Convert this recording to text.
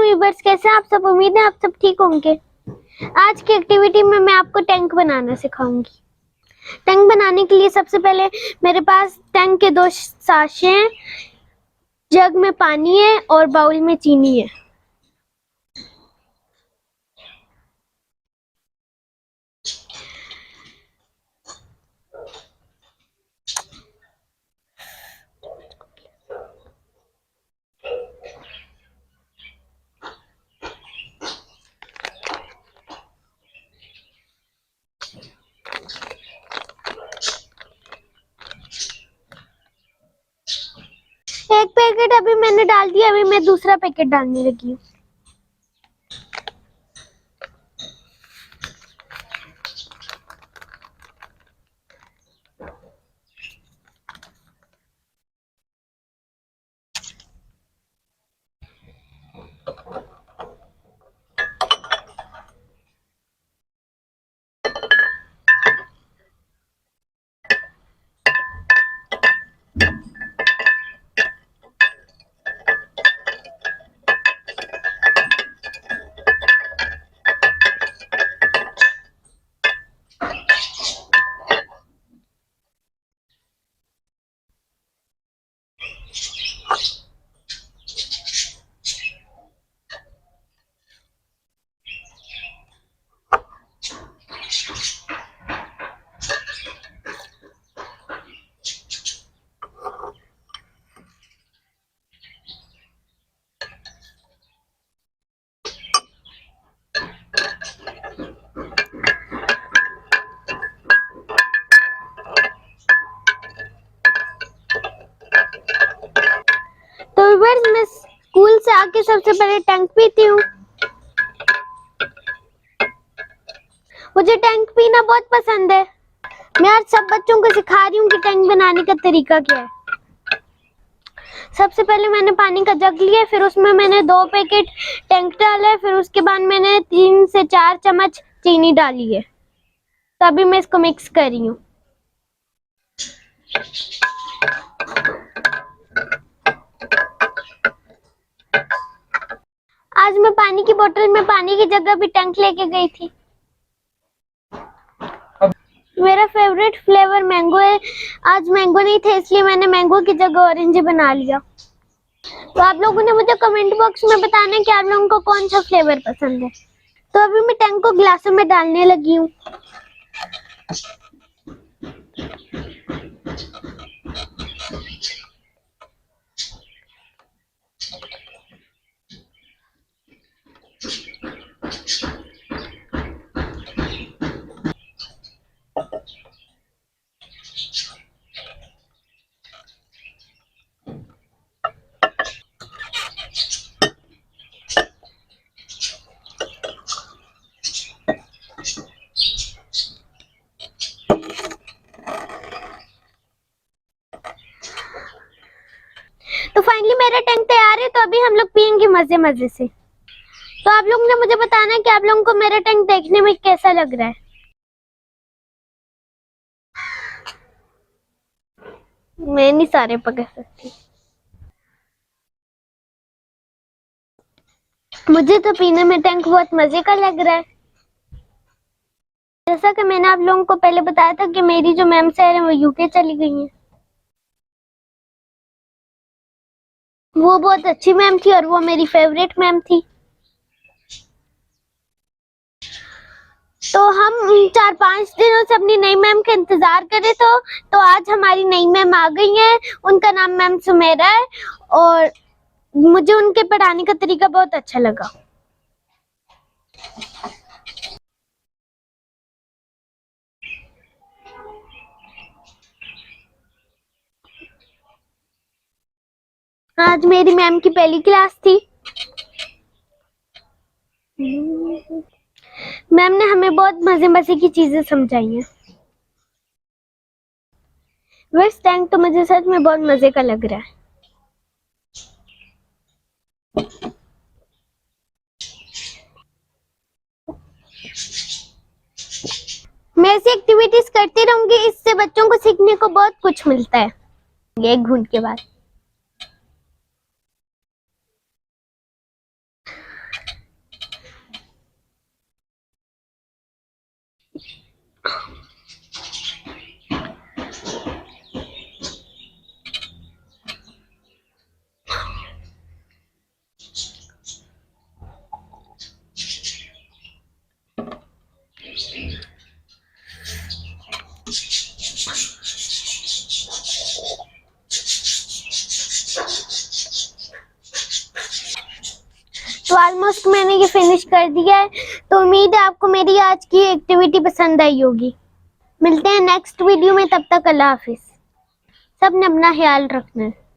Viewers, कैसे हैं आप सब? उम्मीद है आप सब ठीक होंगे। आज की एक्टिविटी में मैं आपको टैंक बनाना सिखाऊंगी। टैंक बनाने के लिए सबसे पहले मेरे पास टैंक के 2 साशे हैं, जग में पानी है और बाउल में चीनी है। एक पैकेट अभी मैंने डाल दिया, अभी मैं दूसरा पैकेट डालने लगी हूँ। तो व्यूअर्स, मैं स्कूल से आके सबसे पहले टैंक पीती हूँ। मुझे टैंक पीना बहुत पसंद है। मैं आज सब बच्चों को सिखा रही हूँ कि टैंक बनाने का तरीका क्या है। सबसे पहले मैंने पानी का जग लिया, फिर उसमें मैंने 2 पैकेट टैंक डाला, फिर उसके बाद मैंने 3 से 4 चम्मच चीनी डाली है। तो अभी मैं इसको मिक्स कर रही हूँ। आज मैं पानी की बोतल में पानी की जगह भी टैंक लेके गई थी। मेरा फेवरेट फ्लेवर मैंगो है। आज मैंगो नहीं थे, इसलिए मैंने मैंगो की जगह ऑरेंज बना लिया। तो आप लोगों ने मुझे कमेंट बॉक्स में बताना है कि आप लोगों को कौन सा फ्लेवर पसंद है। तो अभी मैं टैंक को ग्लासों में डालने लगी हूँ। तो फाइनली मेरा टैंक तैयार है। तो अभी हम लोग पियेंगे मजे मजे से। तो आप लोगों ने मुझे बताना है कि आप लोगों को मेरा टैंक देखने में कैसा लग रहा है। मैं नहीं सारे पकड़ सकती। मुझे तो पीने में टैंक बहुत मजे का लग रहा है। जैसा कि मैंने आप लोगों को पहले बताया था कि मेरी जो मैम सर है वो यूके चली गई हैं। वो बहुत अच्छी मैम थी और वो मेरी फेवरेट मैम थी। तो हम 4-5 दिनों से अपनी नई मैम का इंतजार कर रहे थे। तो आज हमारी नई मैम आ गई हैं। उनका नाम मैम सुमेरा है और मुझे उनके पढ़ाने का तरीका बहुत अच्छा लगा। आज मेरी मैम की पहली क्लास थी। मैम ने हमें बहुत मजे मजे की चीजें समझाई हैं। वैसे टैंक तो मुझे सच में बहुत मजे का लग रहा है। मैं ऐसी एक्टिविटीज करती रहूंगी, इससे बच्चों को सीखने को बहुत कुछ मिलता है। 1 घंटे के बाद तो ऑलमोस्ट मैंने ये फिनिश कर दिया है। तो उम्मीद है आपको मेरी आज की एक्टिविटी पसंद आई होगी। मिलते हैं नेक्स्ट वीडियो में, तब तक अल्लाह हाफिज। सब ने अपना ख्याल रखना है।